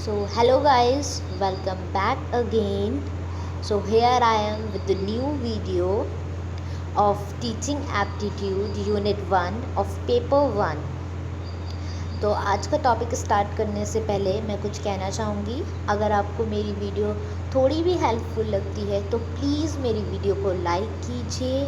So, hello guys, welcome back again. So, here I am with the new video of Teaching Aptitude Unit 1 of Paper 1. तो आज का topic start करने से पहले मैं कुछ कहना चाहूँगी। अगर आपको मेरी वीडियो थोड़ी भी हेल्पफुल लगती है तो प्लीज़ मेरी वीडियो को लाइक कीजिए,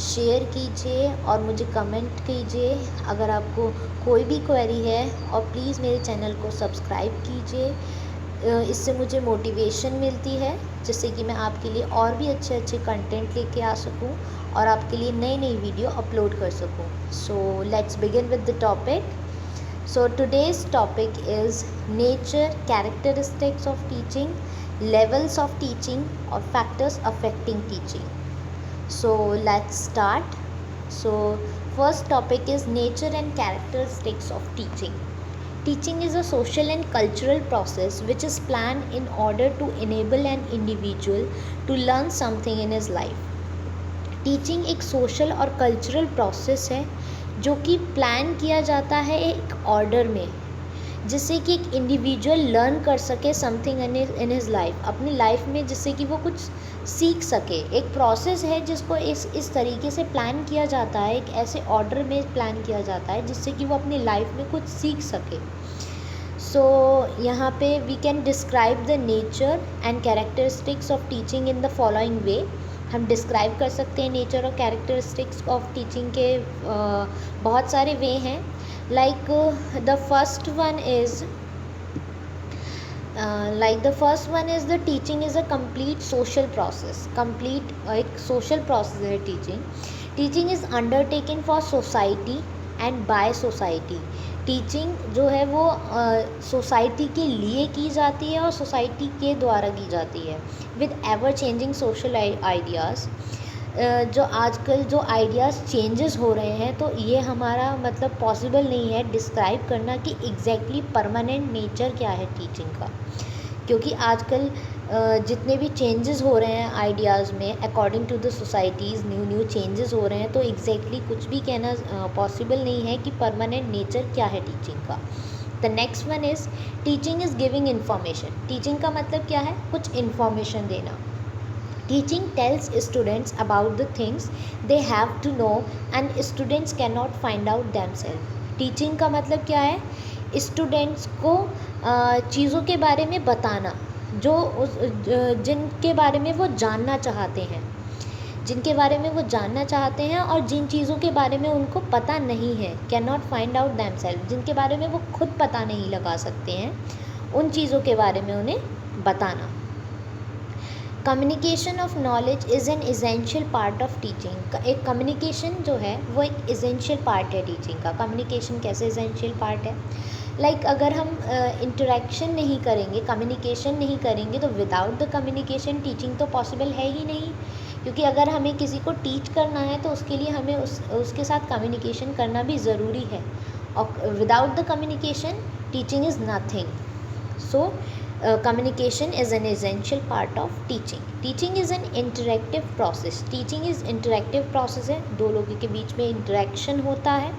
शेयर कीजिए और मुझे कमेंट कीजिए। अगर आपको कोई भी क्वेरी है और प्लीज़ मेरे चैनल को सब्सक्राइब कीजिए। इससे मुझे मोटिवेशन मिलती है जिससे कि मैं आपके लिए और भी अच्छे अच्छे कंटेंट लेके आ सकूं और आपके लिए नई नई वीडियो अपलोड कर सकूं। So let's begin with the topic. So today's topic is nature, characteristics of teaching, levels of teaching or factors affecting teaching. So let's start. So first topic is nature and characteristics of teaching. Teaching is a social and cultural process which is planned in order to enable an individual to learn something in his life. Teaching एक social और cultural process है जो कि plan किया जाता है एक order में, जिससे कि एक इंडिविजुअल लर्न कर सके समथिंग इन हिज लाइफ, अपनी लाइफ में, जिससे कि वो कुछ सीख सके। एक प्रोसेस है जिसको इस तरीके से प्लान किया जाता है, एक ऐसे ऑर्डर में प्लान किया जाता है जिससे कि वो अपनी लाइफ में कुछ सीख सके। सो यहाँ पे we can describe the nature and characteristics of teaching in the following way. हम डिस्क्राइब कर सकते हैं नेचर और कैरेक्टरिस्टिक्स ऑफ टीचिंग के बहुत सारे वे हैं। Like the first one is the teaching is a complete social process. Complete एक सोशल प्रोसेस है teaching is undertaken for society and by society. Teaching जो है वो सोसाइटी के लिए की जाती है और सोसाइटी के द्वारा की जाती है with ever changing social ideas. जो आजकल जो आइडियाज़ चेंजेस हो रहे हैं, तो ये हमारा मतलब पॉसिबल नहीं है डिस्क्राइब करना कि एग्जैक्टली परमानेंट नेचर क्या है टीचिंग का, क्योंकि आजकल जितने भी चेंजेस हो रहे हैं आइडियाज़ में according to the societies, new changes हो रहे हैं, तो एग्जैक्टली कुछ भी कहना पॉसिबल नहीं है कि परमानेंट नेचर क्या है टीचिंग का। The next one is teaching is giving information. Teaching का मतलब क्या है? कुछ इन्फॉर्मेशन देना। Teaching tells students about the things they have to know and students can not find out themselves. Teaching का मतलब क्या है? स्टूडेंट्स को चीज़ों के बारे में बताना जो जिनके बारे में वो जानना चाहते हैं, और जिन चीज़ों के बारे में उनको पता नहीं है, can not find out themselves, जिनके बारे में वो खुद पता नहीं लगा सकते हैं, उन चीज़ों के बारे में उन्हें बताना। Communication of knowledge is an essential part of teaching. एक कम्युनिकेशन जो है वो एक इसेंशियल पार्ट है टीचिंग का। कम्युनिकेशन कैसे इसेंशियल पार्ट है? लाइक अगर हम इंटरेक्शन नहीं करेंगे, कम्युनिकेशन नहीं करेंगे, तो विदाउट द कम्युनिकेशन टीचिंग तो पॉसिबल है ही नहीं, क्योंकि अगर हमें किसी को टीच करना है तो उसके लिए हमें उसके साथ कम्युनिकेशन करना भी ज़रूरी है, और without the communication teaching is nothing. So communication is an essential part of teaching. Teaching is an interactive process. Teaching is interactive process है, दो लोगों के बीच में इंटरेक्शन होता है।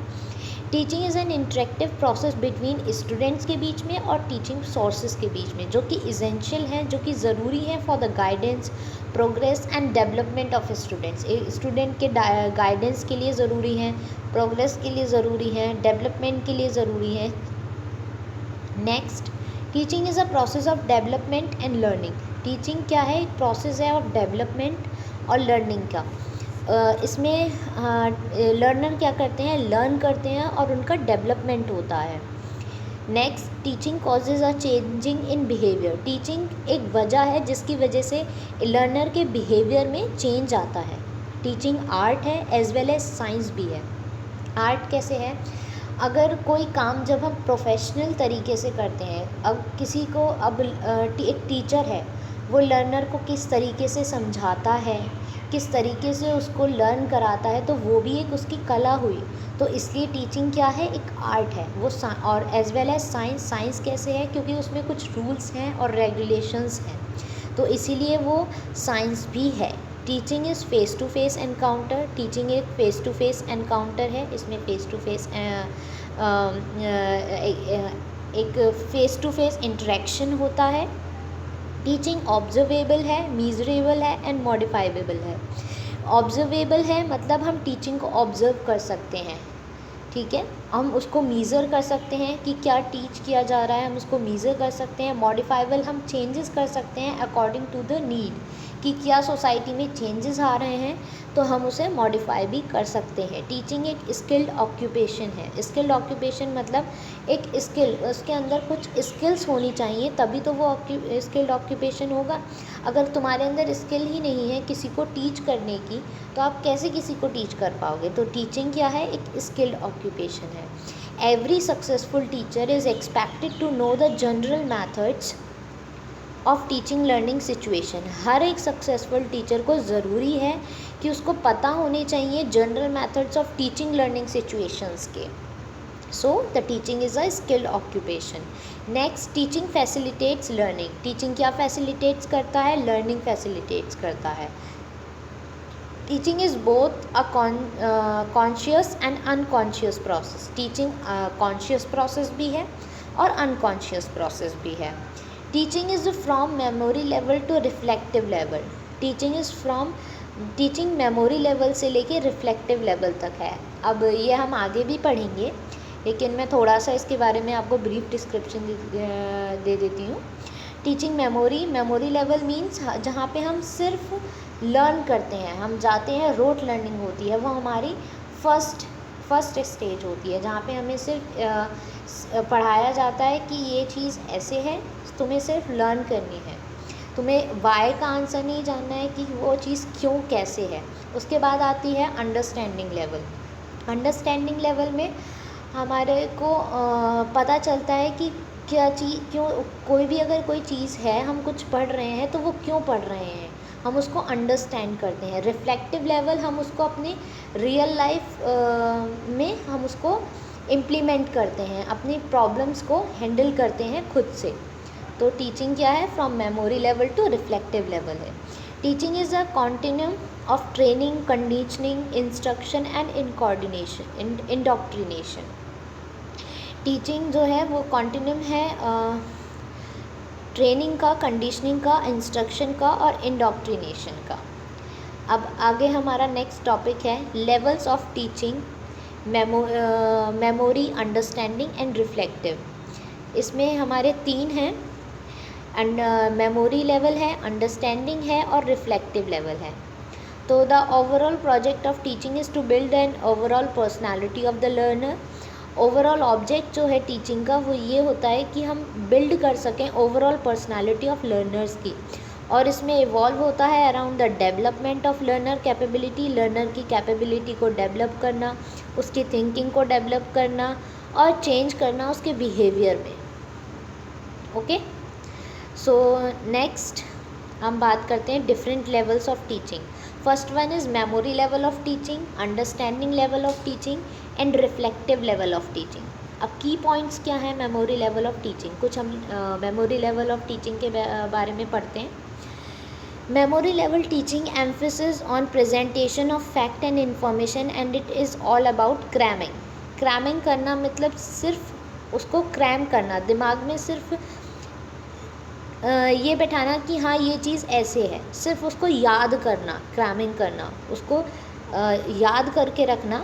Teaching is an interactive process between students के बीच में और टीचिंग सोर्सेज के बीच में, जो कि इसेंशियल है, जो कि ज़रूरी है for the guidance, progress and development of students. Student के गाइडेंस के लिए ज़रूरी है, प्रोग्रेस के लिए ज़रूरी है, डेवलपमेंट के लिए ज़रूरी है। Next, teaching is a process of development and learning. Teaching क्या है? एक प्रोसेस है ऑफ डेवलपमेंट और लर्निंग का। इसमें लर्नर क्या करते हैं? लर्न करते हैं और उनका डेवलपमेंट होता है। Next, teaching causes a changing in behaviour. Teaching एक वजह है जिसकी वजह से लर्नर के बिहेवियर में चेंज आता है। टीचिंग आर्ट है एज वेल एज साइंस भी है। आर्ट कैसे है? अगर कोई काम जब हम प्रोफेशनल तरीके से करते हैं, अब किसी को एक टीचर है, वो लर्नर को किस तरीके से समझाता है, किस तरीके से उसको लर्न कराता है, तो वो भी एक उसकी कला हुई। तो इसलिए टीचिंग क्या है? एक आर्ट है वो। और एज वेल एज साइंस कैसे है? क्योंकि उसमें कुछ रूल्स हैं और रेगुलेशंस हैं, तो इसीलिए वो साइंस भी है। Teaching is face to face encounter. Teaching एक फेस टू फेस एनकाउंटर है। इसमें फेस टू फेस एक फेस टू फेस इंटरेक्शन होता है। टीचिंग ऑब्जर्वेबल है, मीजरेबल है एंड मॉडिफाइबल है। ऑब्जर्वेबल है मतलब हम टीचिंग को ऑब्जर्व कर सकते हैं, ठीक है, हम उसको मीज़र कर सकते हैं कि क्या टीच किया जा रहा है, हम उसको मीज़र कर सकते हैं। मॉडिफाइबल हम चेंजेस कर सकते हैं अकॉर्डिंग टू द नीड, कि क्या सोसाइटी में चेंजेस आ रहे हैं तो हम उसे मॉडिफाई भी कर सकते हैं। टीचिंग एक स्किल्ड ऑक्यूपेशन है। स्किल्ड ऑक्यूपेशन मतलब एक स्किल, उसके अंदर कुछ स्किल्स होनी चाहिए तभी तो वो स्किल्ड ऑक्यूपेशन होगा। अगर तुम्हारे अंदर स्किल ही नहीं है किसी को टीच करने की तो आप कैसे किसी को टीच कर पाओगे। तो टीचिंग क्या है, एक स्किल्ड ऑक्यूपेशन है। Every successful teacher is expected to know the general methods of teaching learning situation. हर एक सक्सेसफुल टीचर को ज़रूरी है कि उसको पता होने चाहिए general methods of teaching learning situations के। So the teaching is a skilled occupation. Next, teaching facilitates learning. Teaching क्या फैसिलिटेट्स करता है, लर्निंग फैसिलिटेट्स करता है। Teaching is both a conscious and unconscious process. Teaching conscious process भी है और unconscious process भी है। Teaching is from memory level to reflective level. Teaching memory level से लेके रिफ्लेक्टिव लेवल तक है। अब ये हम आगे भी पढ़ेंगे लेकिन मैं थोड़ा सा इसके बारे में आपको ब्रीफ डिस्क्रिप्शन दे देती हूँ। टीचिंग मेमोरी लेवल मीन्स जहाँ पे हम सिर्फ लर्न करते हैं, हम जाते हैं, रोट लर्निंग होती है, वो हमारी फर्स्ट स्टेज होती है जहाँ पे हमें सिर्फ पढ़ाया जाता है कि ये चीज़ ऐसे है, तुम्हें सिर्फ लर्न करनी है, तुम्हें वाई का आंसर नहीं जानना है कि वो चीज़ क्यों कैसे है। उसके बाद आती है अंडरस्टैंडिंग लेवल। अंडरस्टैंडिंग लेवल में हमारे को पता चलता है कि क्या चीज़ क्यों, कोई भी अगर कोई चीज़ है, हम कुछ पढ़ रहे हैं तो वो क्यों पढ़ रहे हैं, हम उसको अंडरस्टैंड करते हैं। रिफ्लेक्टिव लेवल हम उसको अपनी रियल लाइफ में हम उसको इम्प्लीमेंट करते हैं, अपनी प्रॉब्लम्स को हैंडल करते हैं खुद से। तो टीचिंग क्या है, from memory level to reflective level है। Teaching is a continuum of training, conditioning, instruction and indoctrination. Teaching जो है वो कॉन्टिन्यूम है ट्रेनिंग का, कंडीशनिंग का, इंस्ट्रक्शन का और इंडोक्ट्रिनेशन का। अब आगे हमारा नेक्स्ट टॉपिक है levels of teaching, memory, understanding and reflective. इसमें हमारे 3 हैं, एंड मेमोरी लेवल है, अंडरस्टैंडिंग है और रिफ्लेक्टिव लेवल है। तो the overall project of teaching is to build an overall personality of the learner. Overall object जो है टीचिंग का वो ये होता है कि हम बिल्ड कर सकें ओवरऑल पर्सनालिटी ऑफ लर्नर्स की, और इसमें इवॉल्व होता है around the development of learner capability. Learner की कैपेबिलिटी को डेवलप करना, उसकी थिंकिंग को डेवलप करना और चेंज करना उसके बिहेवियर में। ओके, सो नेक्स्ट हम बात करते हैं different levels of teaching. First one is memory level of teaching, understanding level of teaching and reflective level of teaching. अब की पॉइंट्स क्या है मेमोरी लेवल ऑफ टीचिंग, कुछ हम मेमोरी लेवल ऑफ टीचिंग के बारे में पढ़ते हैं। Memory level teaching emphasis on presentation of fact and information and it is all about cramming. Cramming करना मतलब सिर्फ उसको क्रैम करना, दिमाग में सिर्फ ये बैठाना कि हाँ ये चीज़ ऐसे है, सिर्फ उसको याद करना, क्रैमिंग करना, उसको याद करके रखना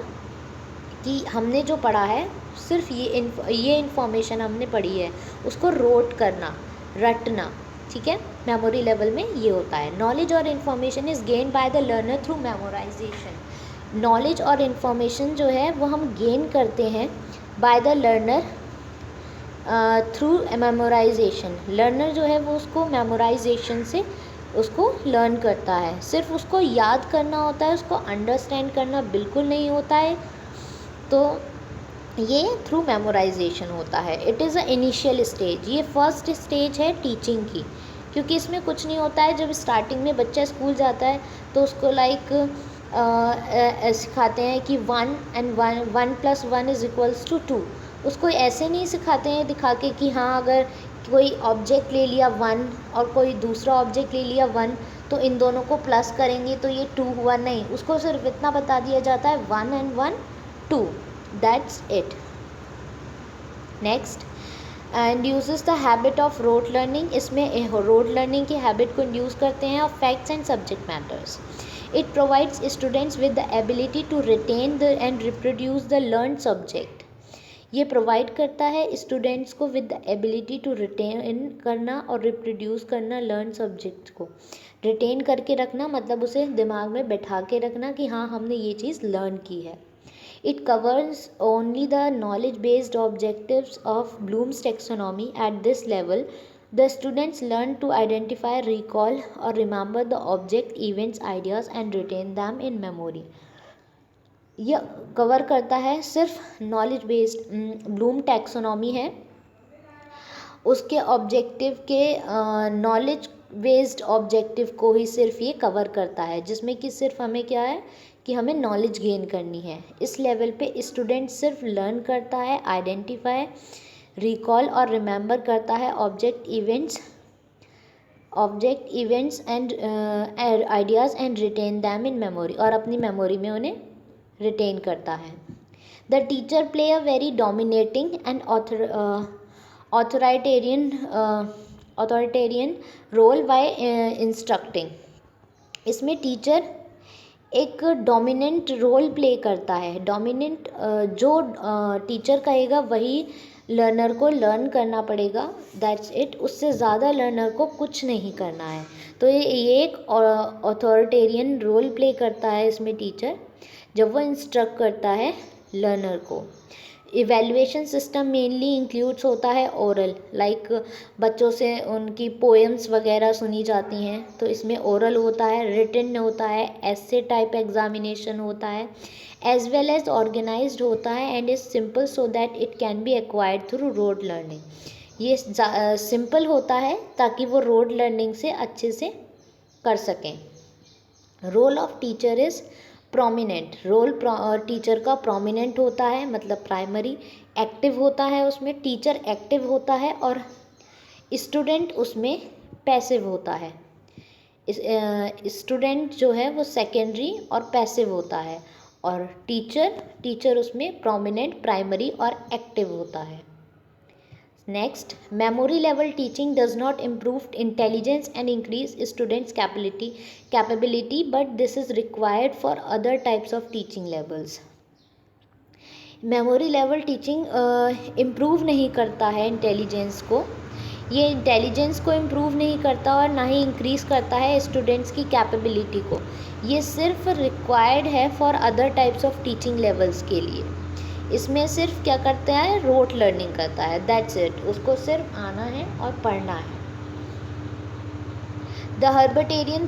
कि हमने जो पढ़ा है सिर्फ ये इन्फॉर्मेशन हमने पढ़ी है, उसको रोट करना, रटना, ठीक है। मेमोरी लेवल में ये होता है। नॉलेज और information is gain by the learner through memorisation. Knowledge और इन्फॉर्मेशन जो है वो हम गेन करते हैं bye the learner through memorisation. Learner जो है वो उसको मेमोराइजेशन से उसको लर्न करता है, सिर्फ उसको याद करना होता है, उसको अंडरस्टैंड करना बिल्कुल नहीं होता है। तो ये थ्रू मेमोराइजेशन होता है। It is a initial stage, ये फर्स्ट स्टेज है टीचिंग की, क्योंकि इसमें कुछ नहीं होता है। जब स्टार्टिंग में बच्चा स्कूल जाता है तो उसको सिखाते हैं कि 1 and 1 + 1 = 2। उसको ऐसे नहीं सिखाते हैं दिखा के कि हाँ अगर कोई ऑब्जेक्ट ले लिया 1 और कोई दूसरा ऑब्जेक्ट ले लिया 1 तो इन दोनों को प्लस करेंगे तो ये 2 हुआ, नहीं, उसको सिर्फ इतना बता दिया जाता है 1 and 1 2, that's it. Next, and uses the habit of rote learning, इसमें रोड लर्निंग की हैबिट को इंड्यूस करते हैं of facts and subject matters. It provides students with the ability to retain the and reproduce the learn subject. ये provide करता है students को with the ability to retain करना और रिप्रोड्यूस करना लर्न सब्जेक्ट को. रिटेन करके रखना मतलब उसे दिमाग में बैठा के रखना कि हाँ हमने ये चीज़ लर्न की है. It covers only the knowledge-based objectives of Bloom's taxonomy. At this level, the students learn to identify, recall, or remember the object, events, ideas, and retain them in memory. यह कवर करता है सिर्फ knowledge based. Bloom taxonomy है, उसके objective के knowledge based objective को ही सिर्फ ये कवर करता है, जिसमें कि सिर्फ हमें क्या है कि हमें नॉलेज गेन करनी है. इस लेवल पे स्टूडेंट सिर्फ लर्न करता है, आइडेंटिफाई, रिकॉल और रिमेंबर करता है object events and ideas and retain them in memory, और अपनी मेमोरी में उन्हें रिटेन करता है. The teacher play a very dominating and authoritarian role by instructing. इसमें टीचर एक डोमिनेंट रोल प्ले करता है. डोमिनेंट जो टीचर कहेगा वही लर्नर को लर्न करना पड़ेगा. That's it. उससे ज़्यादा लर्नर को कुछ नहीं करना है. तो ये एक ऑथोरिटेरियन रोल प्ले करता है इसमें टीचर, जब वो इंस्ट्रक्ट करता है लर्नर को. इवेल्युएशन सिस्टम मेनली इंक्लूड्स होता है ओरल, लाइक बच्चों से उनकी पोएम्स वगैरह सुनी जाती हैं, तो इसमें ओरल होता है, रिटन होता है, एसे टाइप एग्जामिनेशन होता है, एज वेल एज ऑर्गेनाइज्ड होता है and is simple so that it can be acquired through road learning. ये सिंपल होता है ताकि वो रोड लर्निंग से अच्छे से कर सकें. Role of teacher is prominent. Role teacher का प्रोमिनेंट होता है, मतलब प्राइमरी. एक्टिव होता है, उसमें टीचर एक्टिव होता है और स्टूडेंट उसमें पैसिव होता है. स्टूडेंट जो है वो सेकेंडरी और पैसिव होता है, और टीचर उसमें प्रोमिनेंट, प्राइमरी और एक्टिव होता है. Next, memory level teaching does not improve intelligence and increase students' capability, but this is required for other types of teaching levels. Memory level teaching improve नहीं करता है इंटेलिजेंस को. ये intelligence को improve नहीं करता और ना ही इंक्रीज़ करता है स्टूडेंट्स की कैपेबिलिटी को. ये सिर्फ रिक्वायर्ड है for other types of teaching levels के लिए. इसमें सिर्फ क्या करता है, रोट लर्निंग करता है. That's it. उसको सिर्फ आना है और पढ़ना है. The Herbartian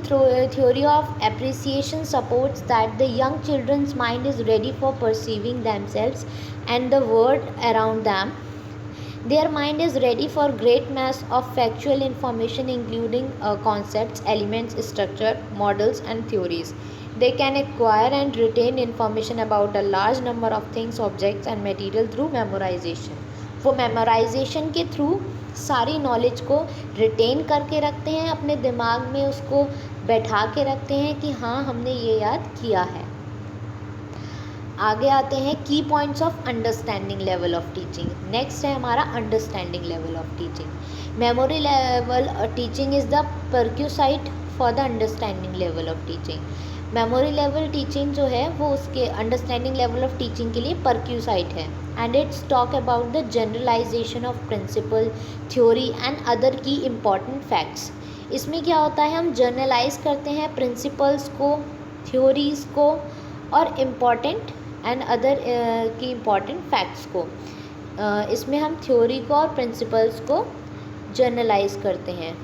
theory of appreciation supports that the young children's mind is ready for perceiving themselves and the world around them. Their mind is ready for great mass of factual information including concepts, elements, structure, models and theories. They can acquire and retain information about a large number of things, objects and material through memorization. वो memorization के through सारी knowledge को retain करके रखते हैं, अपने दिमाग में उसको बैठा के रखते हैं कि हाँ हमने ये याद किया है. आगे आते हैं की points of understanding level of teaching. Next है हमारा understanding level of teaching. Memory level teaching is the prerequisite for the understanding level of teaching. Memory level teaching जो है वो उसके अंडरस्टैंडिंग लेवल ऑफ टीचिंग के लिए परक्यूसाइट है. And it's talk about the generalisation of principle, theory and other key important facts. इसमें क्या होता है, हम जर्नलाइज करते हैं प्रिंसिपल्स को, थ्योरीज़ को और important and other key important facts को. इसमें हम थ्योरी को और प्रिंसिपल्स को जर्नलाइज करते हैं.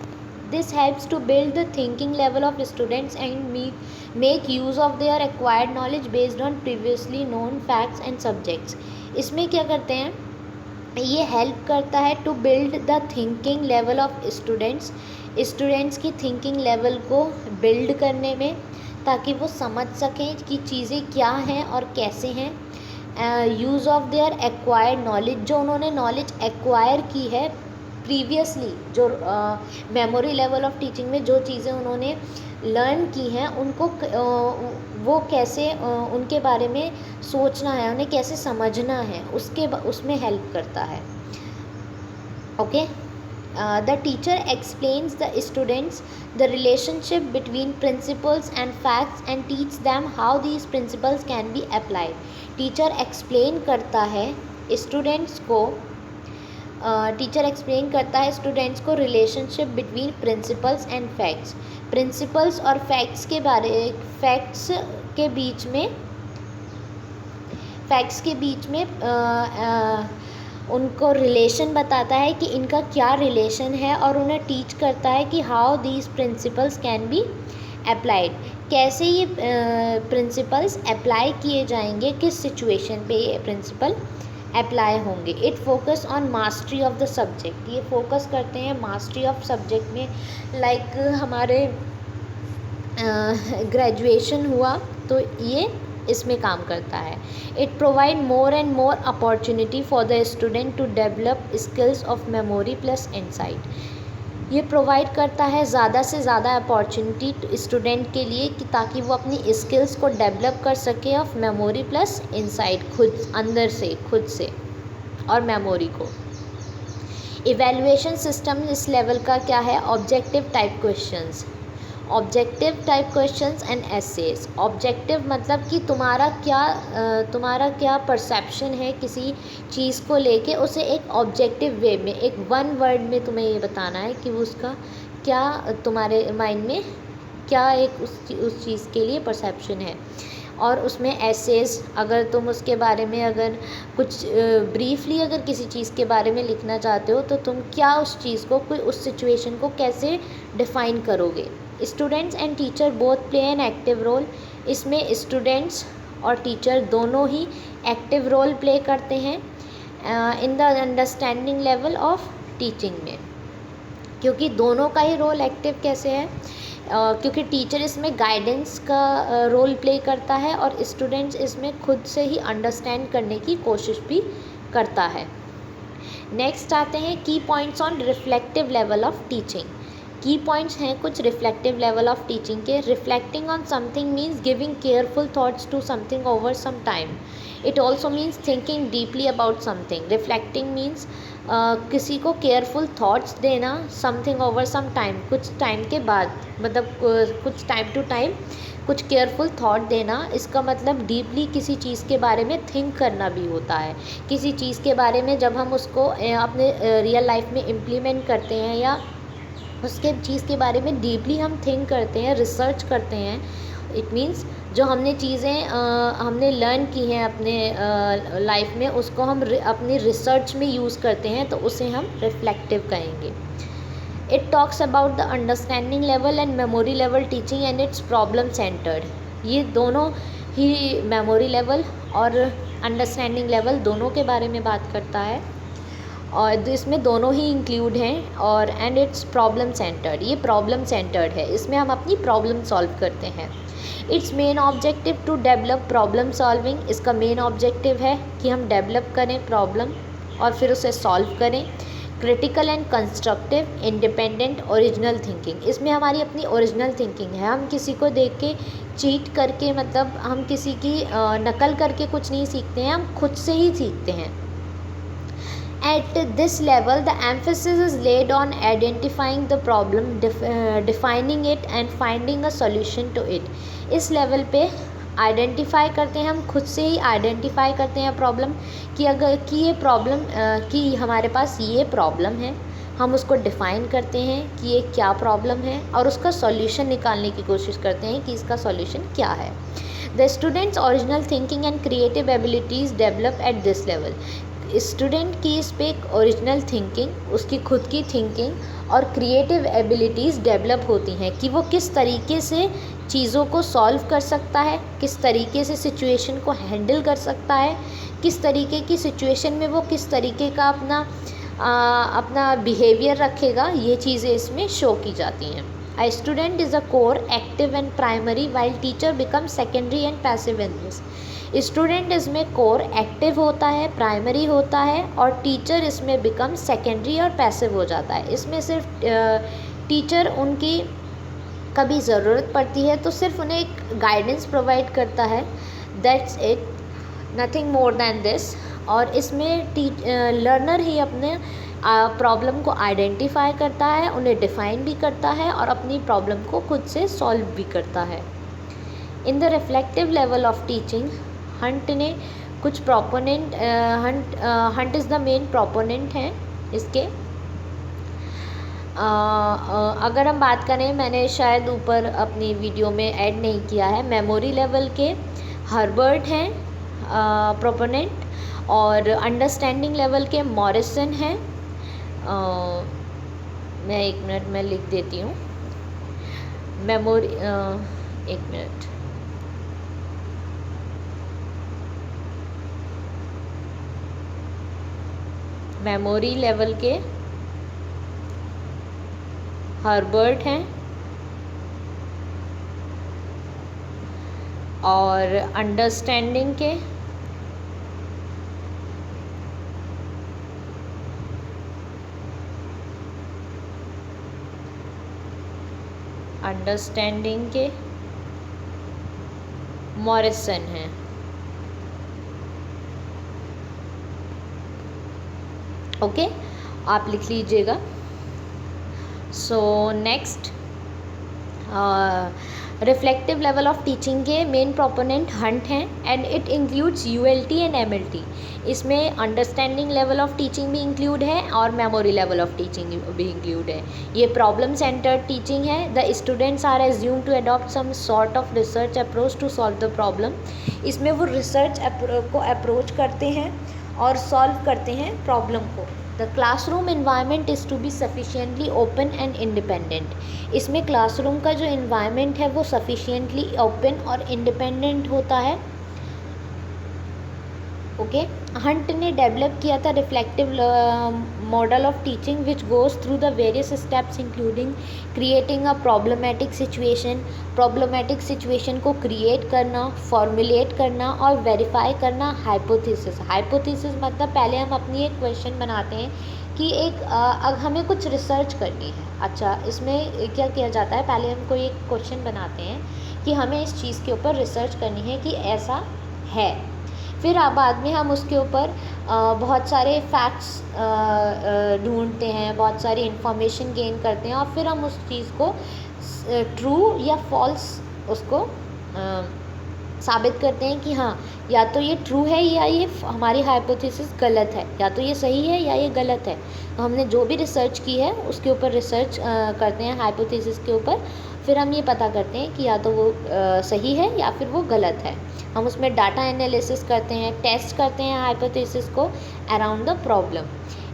This helps to build the thinking level of students and make use of their acquired knowledge based on previously known facts and subjects. इसमें क्या करते हैं, ये हेल्प करता है to build the thinking level of students की thinking level को build करने में, ताकि वो समझ सकें कि चीज़ें क्या हैं और कैसे हैं. Use of their acquired knowledge, जो उन्होंने नॉलेज एक्वायर की है प्रीवियसली, जो मेमोरी लेवल ऑफ टीचिंग में जो चीज़ें उन्होंने लर्न की हैं उनको वो कैसे उनके बारे में सोचना है, उन्हें कैसे समझना है, उसमें हेल्प करता है. Okay. The teacher explains the students the relationship between principles and facts and teach them how these principles can be applied. Teacher explain करता है स्टूडेंट्स को relationship between principles and facts. Principles और facts के बीच में उनको relation बताता है कि इनका क्या रिलेशन है, और उन्हें टीच करता है कि how these principles can be applied. कैसे ये प्रिंसिपल्स अप्लाई किए जाएंगे, किस सिचुएशन पे ये प्रिंसिपल अप्लाई होंगे. It focus on mastery of the subject. ये फोकस करते हैं मास्टरी ऑफ सब्जेक्ट में. लाइक हमारे ग्रेजुएशन हुआ तो ये इसमें काम करता है. It provide more and more opportunity for the student to develop skills of memory plus insight. ये प्रोवाइड करता है ज़्यादा से ज़्यादा अपॉर्चुनिटी स्टूडेंट के लिए कि ताकि वो अपनी स्किल्स को डेवलप कर सके ऑफ मेमोरी प्लस इंसाइट, खुद से और मेमोरी को. इवैल्यूएशन सिस्टम इस लेवल का क्या है? Objective type questions and essays. Objective मतलब कि तुम्हारा क्या परसेप्शन है किसी चीज़ को लेके, उसे एक ऑब्जेक्टिव वे में, एक वन वर्ड में तुम्हें ये बताना है कि उसका क्या तुम्हारे माइंड में क्या एक उस चीज़ के लिए परसेप्शन है. और उसमें एसेस, अगर तुम उसके बारे में अगर कुछ ब्रीफली अगर किसी चीज़ के बारे में लिखना चाहते हो तो तुम क्या उस चीज़ को, कोई उस सिचुएशन को कैसे डिफ़ाइन करोगे. Students and teacher both play an active role. इसमें स्टूडेंट्स और टीचर दोनों ही एक्टिव रोल प्ले करते हैं in the understanding level of teaching में. क्योंकि दोनों का ही रोल एक्टिव कैसे है? क्योंकि टीचर इसमें गाइडेंस का रोल प्ले करता है और स्टूडेंट्स इसमें खुद से ही अंडरस्टैंड करने की कोशिश भी करता है. नेक्स्ट आते हैं की points on reflective level of teaching. Key points हैं कुछ रिफ्लेक्टिव लेवल ऑफ टीचिंग के. Reflecting on something means giving careful thoughts to something over some time. It also means thinking deeply about something. Reflecting means किसी को careful thoughts देना, something over some time, कुछ time के बाद, मतलब कुछ time to time कुछ careful thought देना. इसका मतलब डीपली किसी चीज़ के बारे में थिंक करना भी होता है. किसी चीज़ के बारे में जब हम उसको अपने रियल लाइफ में इम्प्लीमेंट करते हैं या उसके चीज़ के बारे में डीपली हम थिंक करते हैं, रिसर्च करते हैं, इट मीन्स जो हमने चीज़ें हमने लर्न की हैं अपने लाइफ में, उसको हम अपनी रिसर्च में यूज़ करते हैं, तो उसे हम रिफ्लेक्टिव कहेंगे. It talks about the understanding level and memory level teaching and it's problem centred. ये दोनों ही मेमोरी लेवल और अंडरस्टैंडिंग लेवल दोनों के बारे में बात करता है, और इसमें दोनों ही इंक्लूड हैं. और एंड इट्स प्रॉब्लम सेंटर्ड. ये प्रॉब्लम सेंटर्ड है, इसमें हम अपनी प्रॉब्लम सॉल्व करते हैं. Its main objective to develop problem solving. इसका मेन ऑब्जेक्टिव है कि हम डेवलप करें प्रॉब्लम और फिर उसे सॉल्व करें. Critical and constructive, independent, original thinking. इसमें हमारी अपनी ओरिजिनल थिंकिंग है. हम किसी को देख के चीट करके, मतलब हम किसी की नकल करके कुछ नहीं सीखते हैं, हम खुद से ही सीखते हैं. At this level, the emphasis is laid on identifying the problem, defining it and finding a solution to it. इस लेवल पे आइडेंटिफाई करते हैं, हम खुद से ही आइडेंटिफाई करते हैं प्रॉब्लम कि अगर कि ये प्रॉब्लम कि हमारे पास ये प्रॉब्लम है, हम उसको डिफ़ाइन करते हैं कि ये क्या प्रॉब्लम है और उसका सॉल्यूशन निकालने की कोशिश करते हैं कि इसका सॉल्यूशन क्या है. The students original thinking and creative abilities develop at this level. Student की इस पे एक ओरिजिनल थिंकिंग, उसकी खुद की थिंकिंग और क्रिएटिव एबिलिटीज़ डेवलप होती हैं कि वो किस तरीके से चीज़ों को सॉल्व कर सकता है, किस तरीके से सिचुएशन को हैंडल कर सकता है, किस तरीके की सिचुएशन में वो किस तरीके का अपना बिहेवियर रखेगा. ये चीज़ें इसमें शो की जाती हैं. A student is a core, active and primary, while teacher becomes secondary and passive in this. Student इसमें कोर एक्टिव होता है, प्राइमरी होता है, और टीचर इसमें बिकम सेकेंडरी और पैसिव हो जाता है. इसमें सिर्फ टीचर उनकी कभी ज़रूरत पड़ती है तो सिर्फ उन्हें एक गाइडेंस प्रोवाइड करता है, that's it, nothing more than this. और इसमें लर्नर ही अपने प्रॉब्लम को आइडेंटिफाई करता है, उन्हें डिफाइन भी करता है और अपनी प्रॉब्लम को खुद से सॉल्व भी करता है। In the reflective level of teaching, Hunt ने कुछ proponent, Hunt is the main proponent हैं इसके। अगर हम बात करें, मैंने शायद ऊपर अपनी वीडियो में ऐड नहीं किया है, मेमोरी लेवल के हर्बर्ट हैं प्रोपोनेंट, और अंडरस्टैंडिंग लेवल के मॉरिसन हैं। मैं 1 मिनट में लिख देती हूँ। मेमोरी 1 मिनट, मेमोरी लेवल के हर्बर्ट हैं और अंडरस्टैंडिंग के मॉरिसन हैं। ओके, आप लिख लीजिएगा। So next, reflective level of teaching के मेन प्रोपोनेंट हंट हैं and it includes ULT and MLT. इसमें अंडरस्टैंडिंग लेवल ऑफ टीचिंग भी इंक्लूड है और मेमोरी लेवल ऑफ टीचिंग भी इंक्लूड है। ये प्रॉब्लम सेंटर्ड टीचिंग है। The students are assume to adopt some sort of research approach to solve the problem. इसमें वो रिसर्च को अप्रोच करते हैं और सॉल्व करते हैं प्रॉब्लम को। The classroom environment is to be sufficiently open and independent. इसमें क्लासरूम का जो इन्वायरमेंट है वो सफिशिएंटली ओपन और इंडिपेंडेंट होता है। ओके, हंट ने डेवलप किया था reflective model of teaching which goes through the various steps including creating a problematic situation को क्रिएट करना, फॉर्मुलेट करना और वेरीफाई करना हाइपोथेसिस मतलब पहले हम अपनी एक क्वेश्चन बनाते हैं कि अब हमें कुछ रिसर्च करनी है। अच्छा, इसमें क्या किया जाता है, पहले हम कोई एक क्वेश्चन बनाते हैं कि हमें इस चीज़ के ऊपर रिसर्च करनी है कि ऐसा है। फिर बाद में हम उसके ऊपर बहुत सारे फैक्ट्स ढूंढते हैं, बहुत सारी इन्फॉर्मेशन गेन करते हैं और फिर हम उस चीज़ को ट्रू या फॉल्स उसको साबित करते हैं कि हाँ, या तो ये ट्रू है या ये हमारी हाइपोथेसिस गलत है, या तो ये सही है या ये गलत है। तो हमने जो भी रिसर्च की है उसके ऊपर रिसर्च करते हैं हाइपोथेसिस के ऊपर, फिर हम ये पता करते हैं कि या तो वो सही है या फिर वो गलत है। हम उसमें डाटा एनालिसिस करते हैं, टेस्ट करते हैं हाइपोथेसिस को अराउंड द प्रॉब्लम।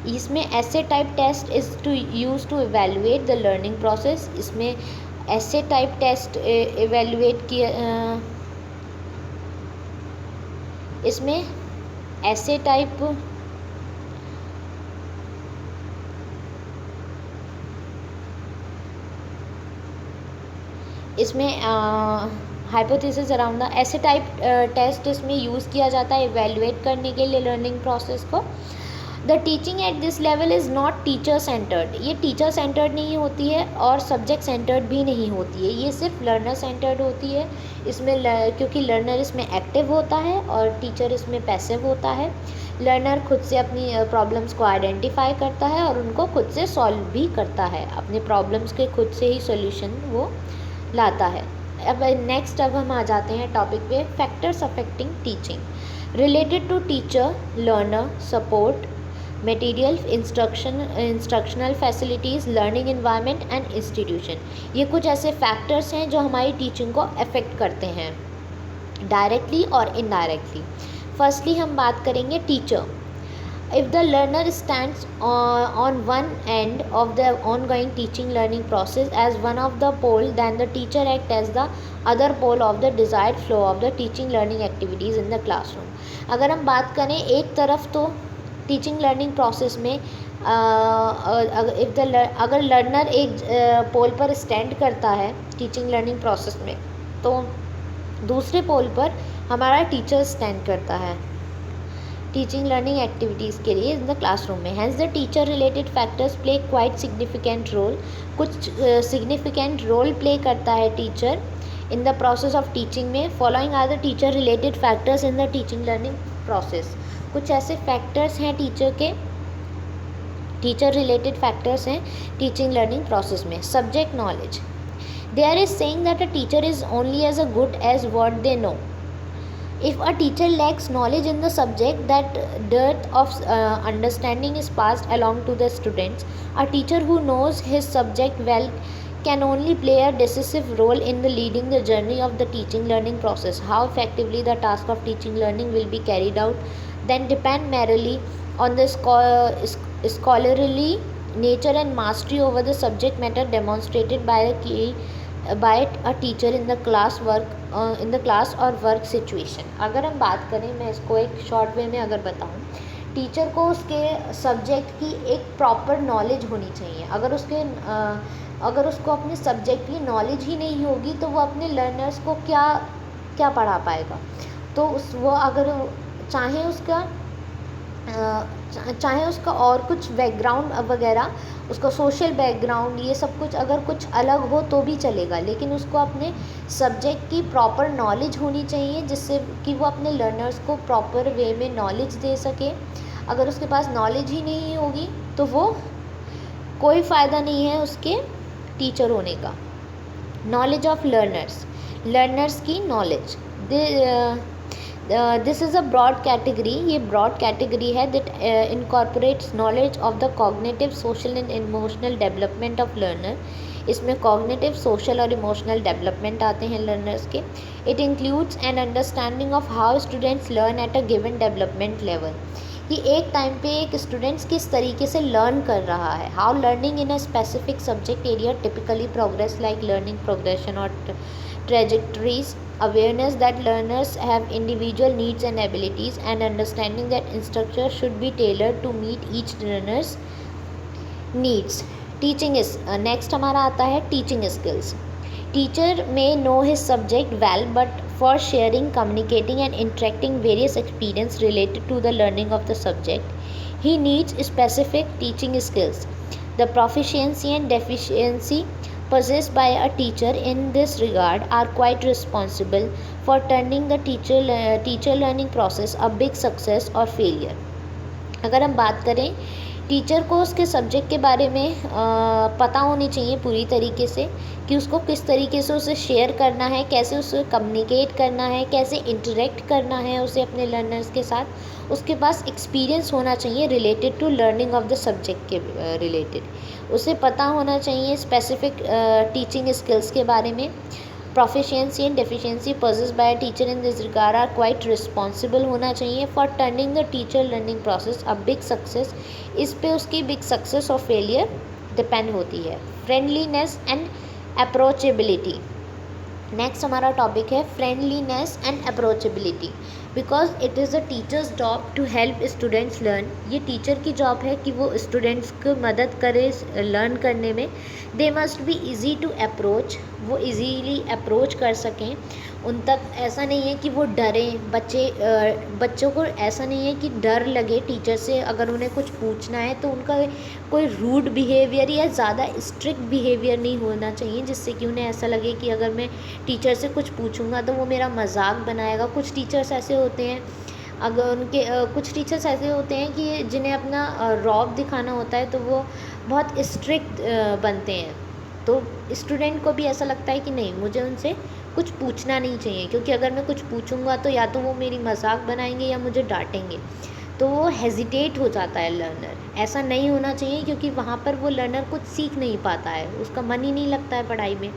इसमें ऐसे type test is to use to evaluate the learning process. इसमें ऐसे टाइप टेस्ट इवेलुएट किया, इसमें ऐसे टाइप हाइपोथेसिस अराउंड द ऐसे टाइप टेस्ट इसमें यूज़ किया जाता है इवेलुएट करने के लिए लर्निंग प्रोसेस को। The teaching at this level is not teacher centred. ये टीचर सेंटर्ड नहीं होती है और सब्जेक्ट सेंटर्ड भी नहीं होती है, ये सिर्फ लर्नर सेंटर्ड होती है। इसमें क्योंकि लर्नर इसमें एक्टिव होता है और टीचर इसमें पैसिव होता है। लर्नर खुद से अपनी प्रॉब्लम्स को आइडेंटिफाई करता है और उनको खुद से सॉल्व भी करता है, अपने प्रॉब्लम्स के खुद से ही सोल्यूशन वो लाता है। अब नेक्स्ट हम आ जाते हैं टॉपिक पे, factors affecting teaching related to teacher, learner, support material, instructional facilities, learning environment and institution. ये कुछ ऐसे फैक्टर्स हैं जो हमारी टीचिंग को अफेक्ट करते हैं डायरेक्टली और इनडायरेक्टली। फर्स्टली हम बात करेंगे teacher. If the learner stands on one end of the ongoing teaching learning process as one of the pole, then the teacher acts as the other pole of the desired flow of the teaching learning activities in the classroom. अगर हम बात करें एक तरफ तो teaching learning process में अगर learner एक पोल पर स्टैंड करता है टीचिंग लर्निंग प्रोसेस में, तो दूसरे पोल पर हमारा टीचर स्टैंड करता है टीचिंग लर्निंग एक्टिविटीज़ के लिए इन द क्लासरूम में। Hence the teacher related factors play quite significant role. कुछ सिग्निफिकेंट रोल प्ले करता है teacher in the process of teaching में। Following are the teacher related factors in the teaching learning process. कुछ ऐसे factors हैं teacher के teacher related factors हैं teaching learning process में। Subject knowledge, there is saying that a teacher is only as a good as what they know. If a teacher lacks knowledge in the subject, that dearth of understanding is passed along to the students. A teacher who knows his subject well can only play a decisive role in the leading the journey of the teaching learning process. How effectively the task of teaching learning will be carried out then depend merely on the scholarly nature and mastery over the subject matter demonstrated by a teacher in the class और work situation. अगर हम बात करें, मैं इसको एक short way में अगर बताऊं, टीचर को उसके सब्जेक्ट की एक प्रॉपर नॉलेज होनी चाहिए। अगर उसको अपने सब्जेक्ट की नॉलेज ही नहीं होगी तो वो अपने लर्नर्स को क्या पढ़ा पाएगा। तो वो अगर चाहे उसका और कुछ बैकग्राउंड वगैरह, उसका सोशल बैकग्राउंड, ये सब कुछ अगर कुछ अलग हो तो भी चलेगा, लेकिन उसको अपने सब्जेक्ट की प्रॉपर नॉलेज होनी चाहिए जिससे कि वो अपने लर्नर्स को प्रॉपर वे में नॉलेज दे सके। अगर उसके पास नॉलेज ही नहीं होगी तो वो कोई फ़ायदा नहीं है उसके टीचर होने का। नॉलेज ऑफ लर्नर्स की knowledge, this is a broad category. ये ब्रॉड कैटेगरी है that incorporates knowledge of the cognitive, social and emotional development of learner. इसमें कॉग्निटिव, सोशल और इमोशनल डेवलपमेंट आते हैं लर्नर्स के। It includes an understanding of how students learn at a given development level, कि एक time पे एक students किस तरीके से लर्न कर रहा है। How learning in a specific subject area typically progress, like learning progression और trajectories, awareness that learners have individual needs and abilities, and understanding that instructor should be tailored to meet each learner's needs. Teaching is next हमारा आता है teaching skills. Teacher may know his subject well, but for sharing, communicating and interacting various experience related to the learning of the subject, he needs specific teaching skills. The proficiency and deficiency possessed by a teacher in this regard are quite responsible for turning the teacher learning process a big success or failure. अगर हम बात करें, teacher को उसके subject के बारे में पता होनी चाहिए पूरी तरीके से कि उसको किस तरीके से उसे शेयर करना है, कैसे उसे कम्युनिकेट करना है, कैसे इंटरेक्ट करना है उसे अपने लर्नर्स के साथ। उसके पास एक्सपीरियंस होना चाहिए related to learning of the subject के रिलेटेड। उसे पता होना चाहिए स्पेसिफिक टीचिंग स्किल्स के बारे में। Proficiency and deficiency possessed by a teacher in this regard are quite responsible होना चाहिए for turning the teacher learning process a big success। इस पे उसकी बिग सक्सेस और फेलियर डिपेंड होती है। फ्रेंडलीनेस एंड अप्रोचेबिलिटी, नेक्स्ट हमारा टॉपिक है friendliness and approachability. Because it is a teacher's job to help students learn. ये teacher की जॉब है कि वो स्टूडेंट्स को मदद करे लर्न करने में। They must be easy to approach, वो इजीली अप्रोच कर सकें उन तक। ऐसा नहीं है कि वो डरें, बच्चों को ऐसा नहीं है कि डर लगे टीचर से अगर उन्हें कुछ पूछना है तो उनका कोई रूड बिहेवियर या ज़्यादा स्ट्रिक्ट बिहेवियर नहीं होना चाहिए जिससे कि उन्हें ऐसा लगे कि अगर मैं टीचर से कुछ पूछूंगा तो वो मेरा मजाक बनाएगा। कुछ टीचर्स ऐसे होते हैं, अगर उनके कुछ टीचर्स ऐसे होते हैं कि जिन्हें अपना रौब दिखाना होता है तो वो बहुत स्ट्रिक्ट बनते हैं। तो स्टूडेंट को भी ऐसा लगता है कि नहीं, मुझे उनसे कुछ पूछना नहीं चाहिए, क्योंकि अगर मैं कुछ पूछूंगा तो या तो वो मेरी मजाक बनाएंगे या मुझे डांटेंगे। तो वो हेजिटेट हो जाता है लर्नर। ऐसा नहीं होना चाहिए, क्योंकि वहाँ पर वो लर्नर कुछ सीख नहीं पाता है, उसका मन ही नहीं लगता है पढ़ाई में।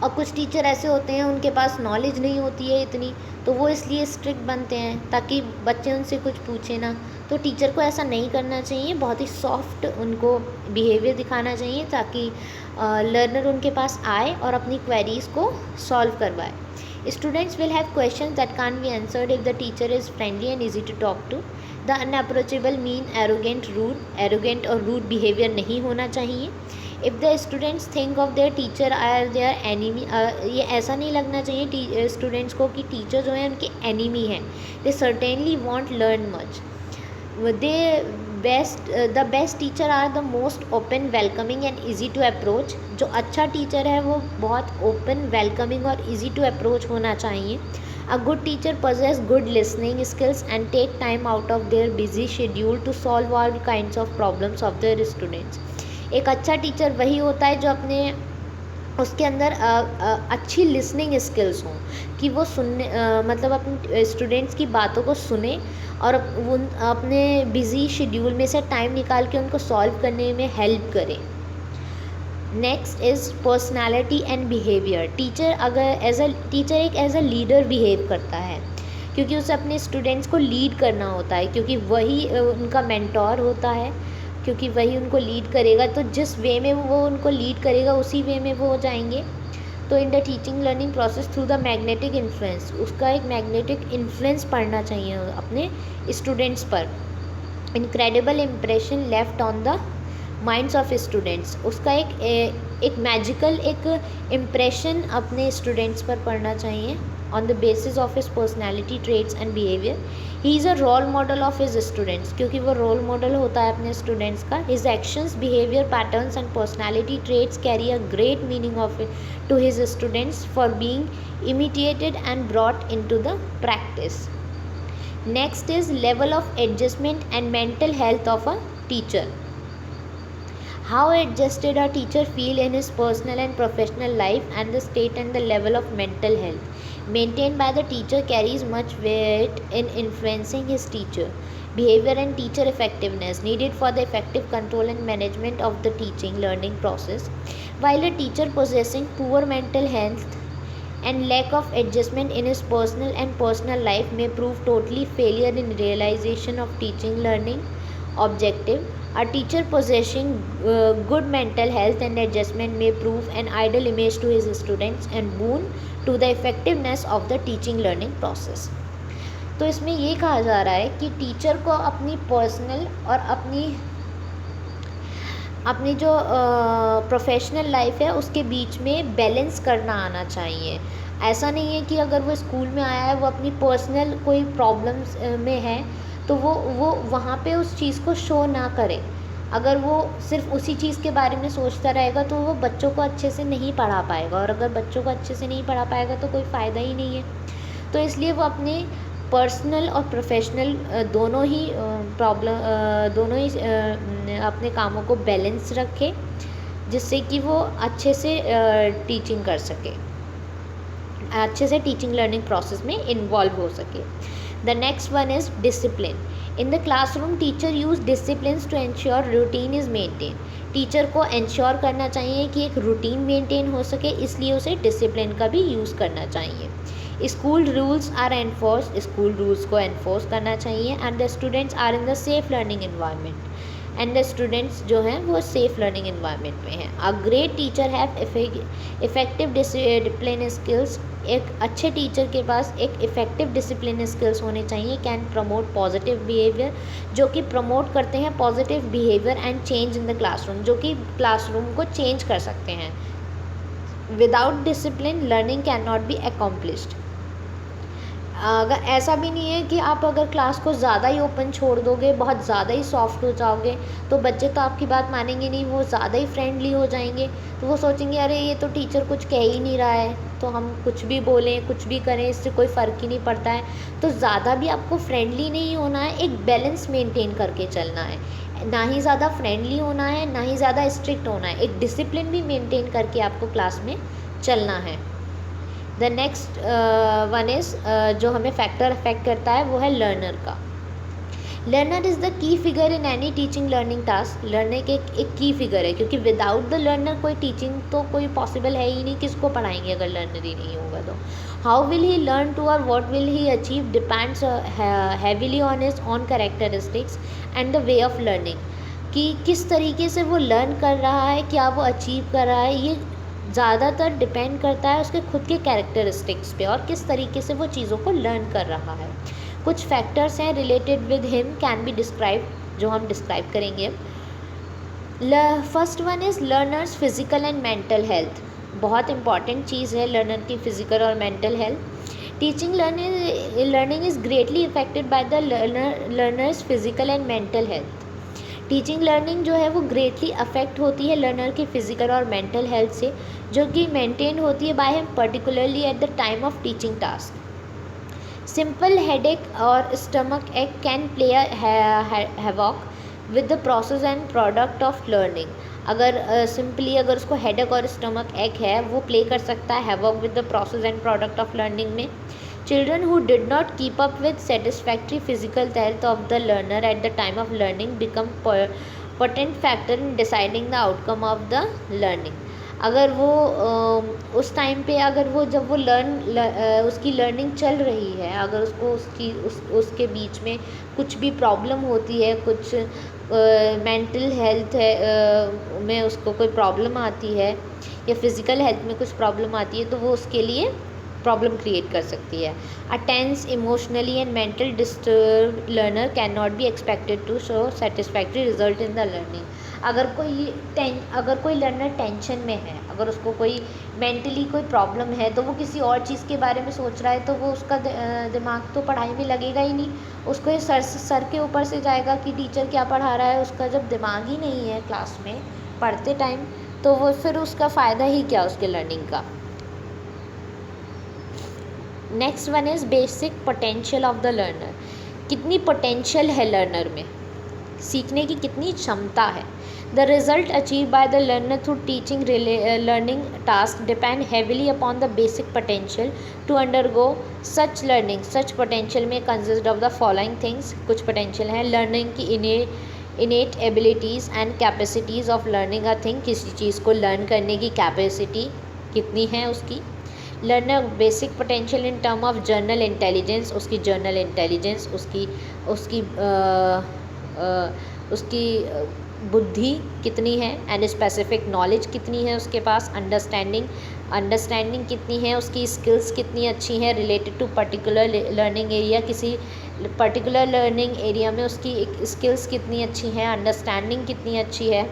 और कुछ टीचर ऐसे होते हैं उनके पास नॉलेज नहीं होती है इतनी, तो वो इसलिए स्ट्रिक्ट बनते हैं ताकि बच्चे उनसे कुछ पूछे ना। तो टीचर को ऐसा नहीं करना चाहिए, बहुत ही सॉफ्ट उनको बिहेवियर दिखाना चाहिए ताकि लर्नर उनके पास आए और अपनी क्वेरीज़ को सॉल्व करवाए। Students will have questions that can be answered if the teacher is friendly and easy to talk to. The unapproachable mean arrogant और रूड बिहेवियर नहीं होना चाहिए। If the students think of their teacher are their enemy, ये ऐसा नहीं लगना चाहिए students को कि टीचर जो हैं उनके एनिमी हैं। They certainly won't learn much. The best teacher are the most open, welcoming and easy to approach. जो अच्छा टीचर है वो बहुत ओपन, वेलकमिंग और ईजी टू अप्रोच होना चाहिए। A good teacher possess good listening skills and take time out of their busy schedule to solve all kinds of problems of their students. एक अच्छा टीचर वही होता है जो अपने उसके अंदर अच्छी लिसनिंग स्किल्स हों, कि वो सुनने मतलब अपने स्टूडेंट्स की बातों को सुने और उन अपने बिज़ी शेड्यूल में से टाइम निकाल के उनको सॉल्व करने में हेल्प करें. Next is personality and behaviour. Teacher अगर एज अ लीडर बिहेव करता है, क्योंकि उसे अपने स्टूडेंट्स को लीड करना होता है, क्योंकि वही उनका मेंटोर होता है, क्योंकि वही उनको लीड करेगा. तो जिस वे में वो उनको लीड करेगा उसी वे में वो जाएंगे. तो इन the teaching learning process through the magnetic influence, उसका एक मैग्नेटिक इन्फ्लुएंस पड़ना चाहिए अपने स्टूडेंट्स पर. Incredible impression left on the minds of students, उसका एक मैजिकल एक इम्प्रेशन अपने स्टूडेंट्स पर पड़ना चाहिए on the basis of his personality traits and behaviour. He is a role model of his students, क्योंकि वो रोल मॉडल होता है अपने स्टूडेंट्स का. His actions, behaviour patterns and personality traits carry a great meaning of to his students for being imitated and brought in to the practice. Next is level of adjustment and mental health of a teacher. How adjusted a teacher feel in his personal and professional life, and the state and the level of mental health maintained by the teacher carries much weight in influencing his teacher behavior and teacher effectiveness needed for the effective control and management of the teaching learning process. While a teacher possessing poor mental health and lack of adjustment in his personal life may prove totally failure in realization of teaching learning objective, a teacher possessing good mental health and adjustment may prove an ideal image to his students and boon to the effectiveness of the teaching learning process. तो इसमें ये कहा जा रहा है कि teacher को अपनी पर्सनल और अपनी जो प्रोफेशनल लाइफ है उसके बीच में बैलेंस करना आना चाहिए. ऐसा नहीं है कि अगर वो स्कूल में आया है, वो अपनी पर्सनल कोई प्रॉब्लम्स में है, तो वो वहाँ पे उस चीज़ को शो ना करे. अगर वो सिर्फ उसी चीज़ के बारे में सोचता रहेगा तो वो बच्चों को अच्छे से नहीं पढ़ा पाएगा, और अगर बच्चों को अच्छे से नहीं पढ़ा पाएगा तो कोई फ़ायदा ही नहीं है. तो इसलिए वो अपने पर्सनल और प्रोफेशनल दोनों ही अपने कामों को बैलेंस रखे, जिससे कि वो अच्छे से टीचिंग कर सके, अच्छे से टीचिंग लर्निंग प्रोसेस में इन्वॉल्व हो सके. The next one is discipline. In the classroom, teacher use disciplines to ensure routine is maintained. Teacher को इंश्योर करना चाहिए कि एक रूटीन मेंटेन हो सके, इसलिए उसे डिसिप्लिन का भी यूज़ करना चाहिए. School rules are enforce, school rules को एनफोर्स करना चाहिए. And the students are in the safe learning environment, and the students जो हैं वो सेफ लर्निंग इन्वायरमेंट में हैं. A great teacher have effective discipline skills. एक अच्छे टीचर के पास एक इफ़ेक्टिव डिसिप्लिन स्किल्स होने चाहिए. कैन प्रमोट पॉजिटिव बिहेवियर, जो कि प्रमोट करते हैं positive behaviour and change in the classroom, जो कि क्लासरूम को चेंज कर सकते हैं. Without discipline learning can not B accomplished. अगर ऐसा भी नहीं है कि आप अगर क्लास को ज़्यादा ही ओपन छोड़ दोगे, बहुत ज़्यादा ही सॉफ्ट हो जाओगे, तो बच्चे तो आपकी बात मानेंगे नहीं, वो ज़्यादा ही फ्रेंडली हो जाएंगे. तो वो सोचेंगे अरे ये तो टीचर कुछ कह ही नहीं रहा है, तो हम कुछ भी बोलें कुछ भी करें इससे कोई फ़र्क ही नहीं पड़ता है. तो ज़्यादा भी आपको फ्रेंडली नहीं होना है, एक बैलेंस मेंटेन करके चलना है. ना ही ज़्यादा फ्रेंडली होना है, ना ही ज़्यादा स्ट्रिक्ट होना है. एक डिसिप्लिन भी मेंटेन करके आपको क्लास में चलना है. द नेक्स्ट वन इज़ जो हमें फैक्टर अफेक्ट करता है वो है लर्नर का. Learner is the key figure in any teaching learning task. Learner के एक की फिगर है, क्योंकि विदाउट द लर्नर कोई टीचिंग तो कोई पॉसिबल है ही नहीं. किसको पढ़ाएंगे अगर लर्नर ही नहीं होगा तो. How will he learn to और what will he achieve depends heavily on his own characteristics and the way of learning. कि किस तरीके से वो लर्न कर रहा है, क्या वो अचीव कर रहा है, ये ज़्यादातर डिपेंड करता है उसके खुद के कैरेक्टरिस्टिक्स पे और किस तरीके से वो चीज़ों को लर्न कर रहा है. कुछ फैक्टर्स हैं related with him can be describe, जो हम डिस्क्राइब करेंगे. First one is learners physical and mental health. बहुत इंपॉर्टेंट चीज़ है लर्नर की फिज़िकल और mental health. Teaching learning is greatly affected by the learners physical and mental health. Teaching learning जो है वो ग्रेटली अफेक्ट होती है लर्नर की फ़िज़िकल और मेंटल हेल्थ से, जो कि मेंटेन होती है by him particularly at the time of teaching task. Simple headache or stomach ache can play a havoc with the process and product of learning. अगर सिंपली अगर उसको हेडेक और स्टमक एक है वो प्ले कर सकता है havoc with the process and product of learning में. Children who did not keep up with satisfactory physical health of the learner at the time of learning become potent factor in deciding the outcome of the learning. अगर वो उस time पे अगर वो जब वो उसकी लर्निंग चल रही है, अगर उसको उसके बीच में कुछ भी प्रॉब्लम होती है, कुछ मेंटल हेल्थ है में उसको कोई प्रॉब्लम आती है या फिज़िकल हेल्थ में कुछ प्रॉब्लम आती है तो वो उसके लिए प्रॉब्लम क्रिएट कर सकती है. A tense emotionally and mental disturb learner can not be expected to show satisfactory result in the learning. अगर कोई लर्नर टेंशन में है, अगर उसको कोई मेंटली कोई प्रॉब्लम है तो वो किसी और चीज़ के बारे में सोच रहा है तो वो उसका दिमाग तो पढ़ाई में लगेगा ही नहीं. उसको ये सर के ऊपर से जाएगा कि टीचर क्या पढ़ा रहा है. उसका जब दिमाग ही नहीं है क्लास में पढ़ते टाइम तो वो फिर उसका फ़ायदा ही क्या उसके लर्निंग का. Next one is basic potential of the learner. कितनी पोटेंशियल है लर्नर में, सीखने की कितनी क्षमता है. The result achieve by the learner through teaching learning task depend heavily upon the basic potential to undergo such learning. Such potential में consist of the following things. कुछ पोटेंशियल है लर्निंग की innate abilities and capacities of learning a thing. किसी चीज़ को learn करने की capacity कितनी है उसकी. Learner basic potential in term of journal intelligence. उसकी जर्नल इंटेलिजेंस, उसकी बुद्धि कितनी है. एंड स्पेसिफिक नॉलेज कितनी है उसके पास. अंडरस्टैंडिंग कितनी है. उसकी स्किल्स कितनी अच्छी हैं related to particular learning area. किसी पर्टिकुलर लर्निंग एरिया में उसकी स्किल्स कितनी अच्छी हैं, अंडरस्टैंडिंग कितनी अच्छी है.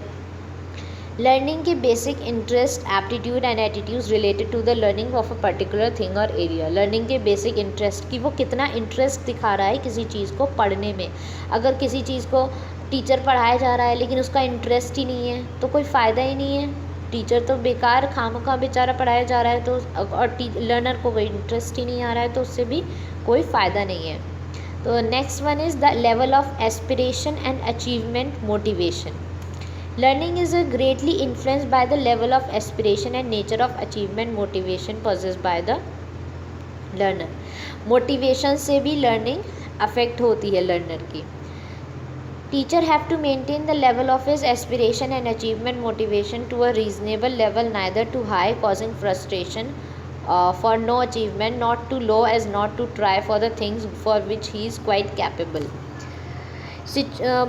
लर्निंग के basic interest, aptitude and attitudes related to the learning of a particular thing और एरिया. लर्निंग के बेसिक इंटरेस्ट कि वो कितना इंटरेस्ट दिखा रहा है किसी चीज़ को पढ़ने में. अगर किसी चीज़ को टीचर पढ़ाया जा रहा है लेकिन उसका इंटरेस्ट ही नहीं है तो कोई फ़ायदा ही नहीं है. टीचर तो बेकार खामखा बेचारा पढ़ाया जा रहा है तो और लर्नर को कोई इंटरेस्ट ही नहीं आ रहा है तो उससे भी कोई फ़ायदा नहीं है. तो next one is the level of aspiration and achievement motivation. Learning is greatly influenced by the level of aspiration and nature of achievement motivation possessed by the learner. Motivation से भी learning affect होती है learner की. Teacher have to maintain the level of his aspiration and achievement motivation to a reasonable level, neither too high causing frustration for no achievement, not too low as not to try for the things for which he is quite capable.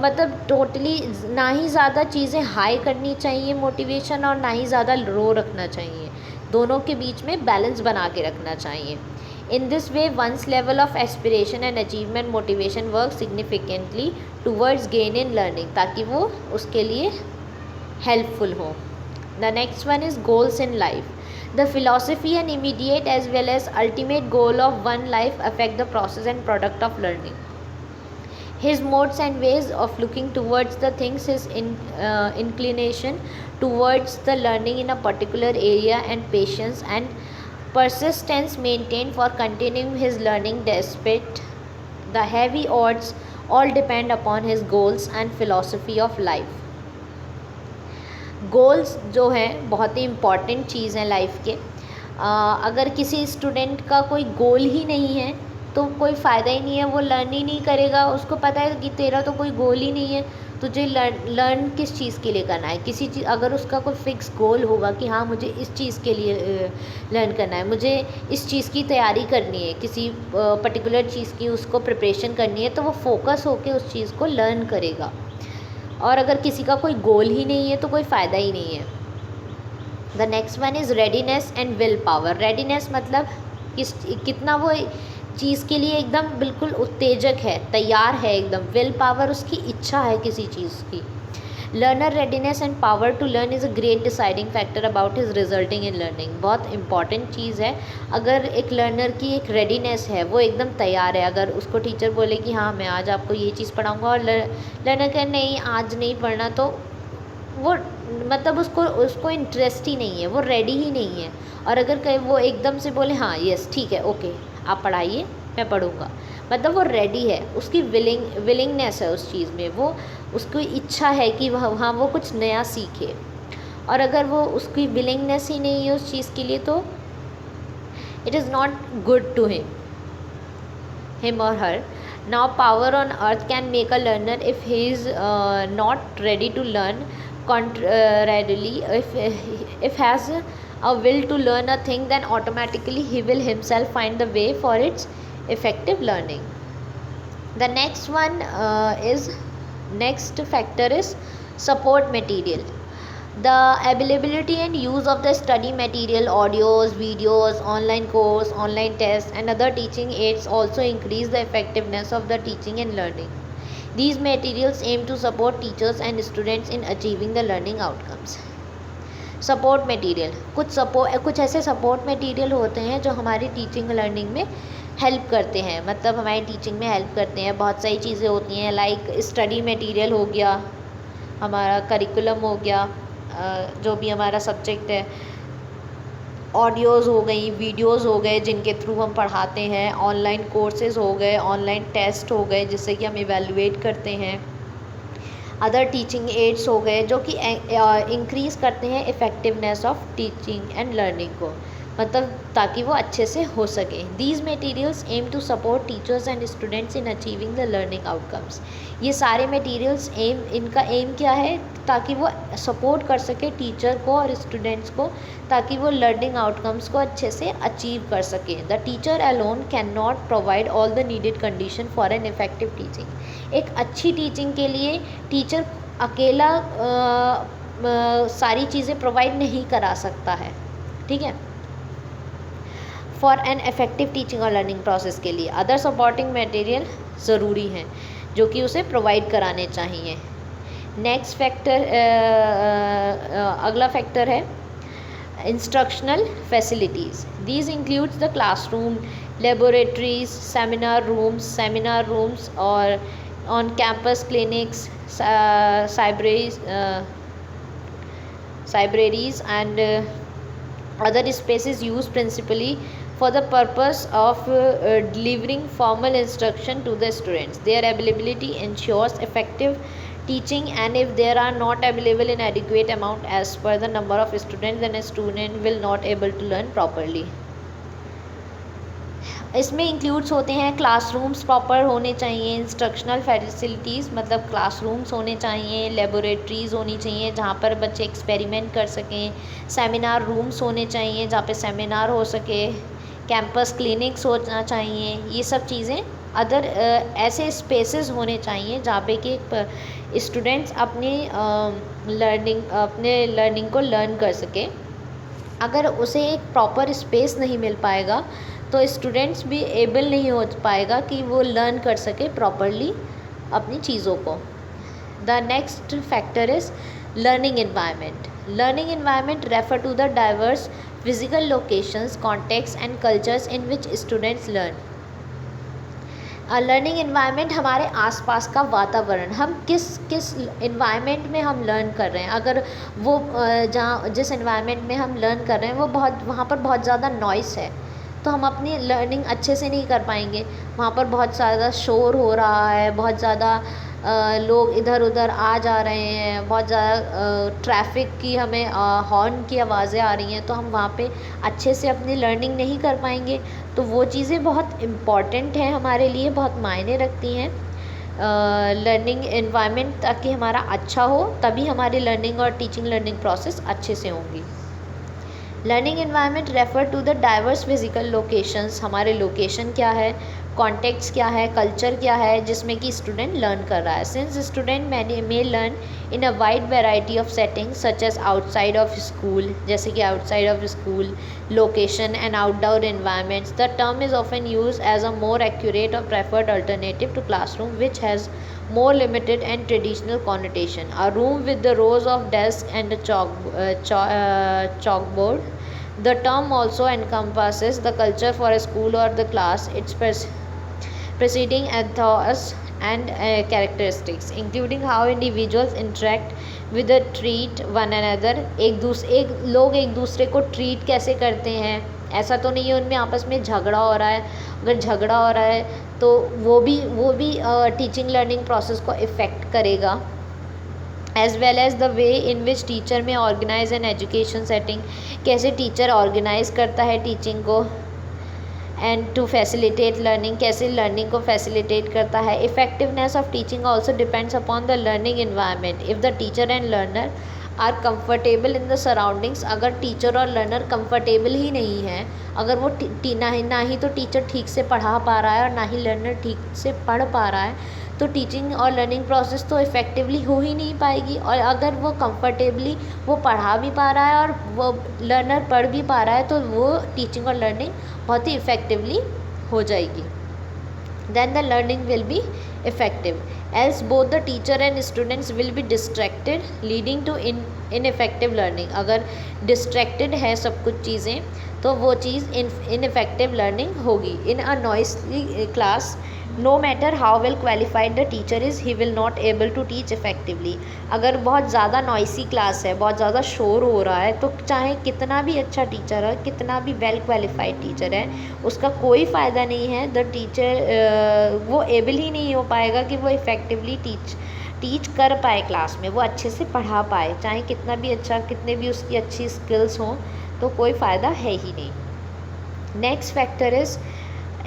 मतलब totally ना ही ज़्यादा चीज़ें high करनी चाहिए motivation और ना ही ज़्यादा लो रखना चाहिए. दोनों के बीच में बैलेंस बना के रखना चाहिए. In this way one's level of aspiration and achievement motivation work significantly towards gain in learning, ताकि वो उसके लिए हेल्पफुल हो. The next one is goals in life. The philosophy and immediate as well as ultimate goal of one life affect the process and product of learning. His modes and ways of looking towards the things, his inclination towards the learning in a particular area, and patience and persistence maintained for continuing his learning despite the heavy odds, all depend upon his goals and philosophy of life. Goals जो हैं बहुत ही important चीज़ हैं life के. अगर किसी student का कोई गोल ही नहीं है तो कोई फ़ायदा ही नहीं है, वो लर्न ही नहीं करेगा. उसको पता है कि तेरा तो कोई गोल ही नहीं है, तुझे लर्न किस चीज़ के लिए करना है. किसी चीज़ अगर उसका कोई फिक्स गोल होगा कि हाँ मुझे इस चीज़ के लिए लर्न करना है, मुझे इस चीज़ की तैयारी करनी है, किसी पर्टिकुलर चीज़ की उसको प्रिपरेशन करनी है, तो वो फोकस होकर उस चीज़ को लर्न करेगा. और अगर किसी का कोई गोल ही नहीं है तो कोई फ़ायदा ही नहीं है. The next one is readiness and will power. Readiness मतलब कितना वो चीज़ के लिए एकदम बिल्कुल उत्तेजक है, तैयार है एकदम. विल पावर उसकी इच्छा है किसी चीज़ की. Learner readiness and power to learn is a great deciding factor about his resulting in learning. बहुत इंपॉर्टेंट चीज़ है. अगर एक लर्नर की एक रेडीनेस है, वो एकदम तैयार है, अगर उसको टीचर बोले कि हाँ मैं आज आपको ये चीज़ पढ़ाऊँगा और लर्नर कहे नहीं आज नहीं पढ़ना, तो वो मतलब उसको इंटरेस्ट ही नहीं है, वो रेडी ही नहीं है. और अगर कहीं वो एकदम से बोले हाँ यस ठीक है ओके आप पढ़ाइए, मैं पढ़ूँगा, मतलब वो रेडी है, उसकी विलिंगनेस है उस चीज़ में, वो उसकी इच्छा है कि वहाँ वो कुछ नया सीखे। और अगर वो उसकी विलिंगनेस ही नहीं है उस चीज़ के लिए, तो it is not good to him or her. Now power on earth can make a learner if he is not ready to learn. Contrarily, if has a will to learn a thing, then automatically he will himself find the way for its effective learning. The next factor is support material. The availability and use of the study material, audios, videos, online course, online tests, and other teaching aids also increase the effectiveness of the teaching and learning. These materials aim to support teachers and students in achieving the learning outcomes. Support material, कुछ ऐसे support material होते हैं जो हमारी teaching learning में help करते हैं, मतलब हमारी टीचिंग में हेल्प करते हैं। बहुत सारी चीज़ें होती हैं, लाइक स्टडी मटेरियल हो गया, हमारा करिकुलम हो गया, जो भी हमारा सब्जेक्ट है, ऑडियोज़ हो गई, वीडियोज़ हो गए जिनके थ्रू हम पढ़ाते हैं, ऑनलाइन कोर्सेज़ हो गए, ऑनलाइन टेस्ट हो गए जिससे कि हम इवेलुएट करते हैं, अदर टीचिंग एड्स हो गए जो कि इंक्रीज़ करते हैं effectiveness of teaching and learning को, मतलब ताकि वो अच्छे से हो सके। These materials aim to support teachers and students in achieving the learning outcomes. ये सारे मटेरियल्स इनका एम क्या है, ताकि वो सपोर्ट कर सके टीचर को और स्टूडेंट्स को, ताकि वो लर्निंग आउटकम्स को अच्छे से अचीव कर सके। The teacher alone can not provide all the needed condition for an effective teaching. एक अच्छी टीचिंग के लिए टीचर अकेला सारी चीज़ें प्रोवाइड नहीं करा सकता है, ठीक है। फॉर एन इफेक्टिव टीचिंग और लर्निंग प्रोसेस के लिए अदर सपोर्टिंग मटेरियल ज़रूरी हैं जो कि उसे प्रोवाइड कराने चाहिए। नेक्स्ट फैक्टर, अगला फैक्टर है instructional facilities. These includes the classroom, laboratories, seminar rooms और on campus clinics, libraries and other spaces used principally for the purpose of delivering formal instruction to the students. Their availability ensures effective teaching, and if they are not available in adequate amount as per the number of students, then a student will not able to learn properly. इसमें includes होते हैं classrooms proper होने चाहिए, instructional facilities मतलब classrooms होने चाहिए, laboratories होनी चाहिए जहाँ पर बच्चे एक्सपेरिमेंट कर सकें, सेमिनार रूम्स होने चाहिए जहाँ पे सेमिनार हो सके, कैंपस क्लिनिक्स होना चाहिए। ये सब चीज़ें अदर ऐसे स्पेसेस होने चाहिए जहाँ पे कि स्टूडेंट्स अपने लर्निंग को लर्न कर सके। अगर उसे एक प्रॉपर स्पेस नहीं मिल पाएगा तो स्टूडेंट्स भी एबल नहीं हो पाएगा कि वो लर्न कर सके प्रॉपरली अपनी चीज़ों को। The next factor is learning environment. Learning environment refer to the diverse physical locations, context and cultures in which students learn. Learning environment हमारे आसपास का वातावरण, हम किस एनवायरनमेंट में हम लर्न कर रहे हैं। अगर वो जिस एनवायरनमेंट में हम लर्न कर रहे हैं वो वहाँ पर बहुत ज़्यादा नॉइस है तो हम अपनी लर्निंग अच्छे से नहीं कर पाएंगे। वहाँ पर बहुत ज़्यादा शोर हो रहा है, बहुत ज़्यादा लोग इधर उधर आ जा रहे हैं, बहुत ज़्यादा ट्रैफिक की हमें हॉर्न की आवाज़ें आ रही हैं, तो हम वहाँ पे अच्छे से अपनी लर्निंग नहीं कर पाएंगे। तो वो चीज़ें बहुत इम्पॉर्टेंट हैं हमारे लिए, बहुत मायने रखती हैं। लर्निंग एनवायरनमेंट ताकि हमारा अच्छा हो, तभी हमारी लर्निंग और टीचिंग लर्निंग प्रोसेस अच्छे से होंगी। Learning environment refer to the diverse physical locations. हमारे लोकेशन क्या है, कॉन्टेक्स्ट क्या है, कल्चर क्या है जिसमें कि स्टूडेंट लर्न कर रहा है। Since student may learn in a wide variety of settings such as outside of school, जैसे कि outside of school location and outdoor environments, the term is often use as a more accurate और preferred alternative to classroom which has more limited and traditional connotation. A room with the rows of desks and a chalkboard. The term also encompasses the culture for a school or the class, its preceding ethos and characteristics, including how individuals interact with the treat one another. लोग एक दूसरे को treat कैसे करते हैं, ऐसा तो नहीं है उनमें आपस में झगड़ा हो रहा है। अगर झगड़ा हो रहा है तो वो भी टीचिंग लर्निंग प्रोसेस को इफ़ेक्ट करेगा। As well as the way in which teacher में ऑर्गेनाइज एन एजुकेशन सेटिंग, कैसे टीचर ऑर्गेनाइज करता है टीचिंग को। एंड टू फैसिलिटेट लर्निंग, कैसे लर्निंग को फैसिलिटेट करता है। Effectiveness of teaching also depends upon the learning environment. If the teacher and learner are comfortable in the surroundings, अगर teacher और लर्नर कंफर्टेबल ही नहीं है, अगर वो ना ही तो टीचर ठीक से पढ़ा पा रहा है और ना ही लर्नर ठीक से पढ़ पा रहा है, तो टीचिंग और लर्निंग प्रोसेस तो इफ़ेक्टिवली हो ही नहीं पाएगी। और अगर वो कंफर्टेबली वो पढ़ा भी पा रहा है और वो लर्नर पढ़ भी पा रहा है, तो वो टीचिंग और लर्निंग बहुत ही इफ़ेक्टिवली हो जाएगी। then the learning will be effective, else both the teacher and students will be distracted leading to ineffective learning। अगर distracted है सब कुछ चीज़ें तो वो चीज़ ineffective learning होगी। in a noisy class no matter how well qualified the teacher is he will not able to teach effectively। अगर बहुत ज़्यादा नॉइसी क्लास है, बहुत ज़्यादा शोर हो रहा है, तो चाहे कितना भी अच्छा टीचर है, कितना भी वेल क्वालिफाइड टीचर है, उसका कोई फ़ायदा नहीं है। द टीचर वो एबल ही नहीं हो पाएगा कि वो इफ़ेक्टिवली टीच कर पाए क्लास में, वो अच्छे से पढ़ा पाए, चाहे कितना भी अच्छा, कितने भी उसकी अच्छी स्किल्स हों, तो कोई फ़ायदा है ही नहीं। Next factor is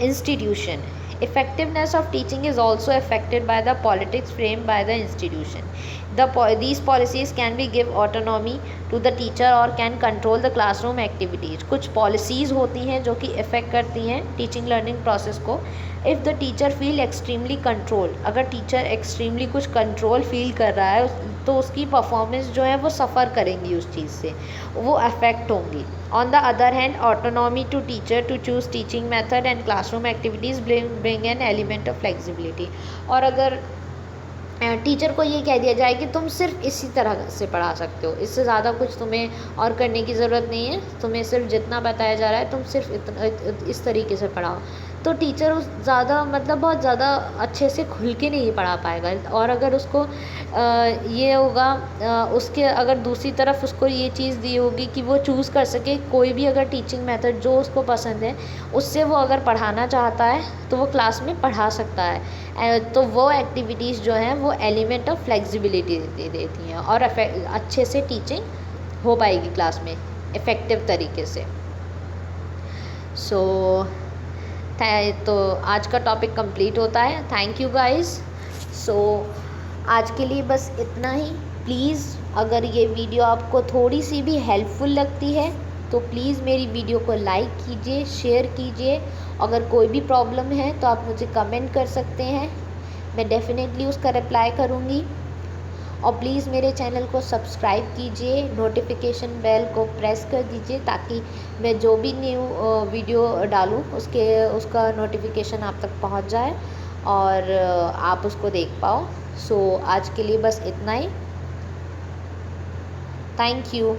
institution. Effectiveness of teaching is also affected by the politics framed by the institution. These policies can be give autonomy to the teacher or can control the classroom activities। कुछ policies होती हैं जो कि affect करती हैं teaching learning process को। If the teacher feel extremely control, अगर teacher extremely कुछ control feel कर रहा है तो उसकी performance जो है वो suffer करेंगी उस चीज़ से, वो affect होंगी। On the other hand, autonomy to teacher to choose teaching method and classroom activities bring an element of flexibility। और अगर टीचर को ये कह दिया जाए कि तुम सिर्फ इसी तरह से पढ़ा सकते हो, इससे ज़्यादा कुछ तुम्हें और करने की ज़रूरत नहीं है, तुम्हें सिर्फ जितना बताया जा रहा है तुम सिर्फ इतना इस तरीके से पढ़ाओ, तो टीचर उस ज़्यादा मतलब बहुत ज़्यादा अच्छे से खुल के नहीं पढ़ा पाएगा। और अगर उसको ये होगा उसके अगर दूसरी तरफ उसको ये चीज़ दी होगी कि वो चूज़ कर सके कोई भी अगर टीचिंग मेथड जो उसको पसंद है, उससे वो अगर पढ़ाना चाहता है तो वो क्लास में पढ़ा सकता है। तो वो एक्टिविटीज़ जो हैं वो एलिमेंट ऑफ फ्लेक्सिबिलिटी देती हैं और अच्छे से टीचिंग हो पाएगी क्लास में इफ़ेक्टिव तरीके से। तो आज का टॉपिक कंप्लीट होता है। Thank you guys. आज के लिए बस इतना ही। प्लीज़ अगर ये वीडियो आपको थोड़ी सी भी हेल्पफुल लगती है तो प्लीज़ मेरी वीडियो को लाइक कीजिए, शेयर कीजिए। अगर कोई भी प्रॉब्लम है तो आप मुझे कमेंट कर सकते हैं, मैं डेफ़िनेटली उसका रिप्लाई करूँगी। और प्लीज़ मेरे चैनल को सब्सक्राइब कीजिए, नोटिफिकेशन बेल को प्रेस कर दीजिए ताकि मैं जो भी न्यू वीडियो डालूँ उसका नोटिफिकेशन आप तक पहुंच जाए और आप उसको देख पाओ। आज के लिए बस इतना ही। Thank you.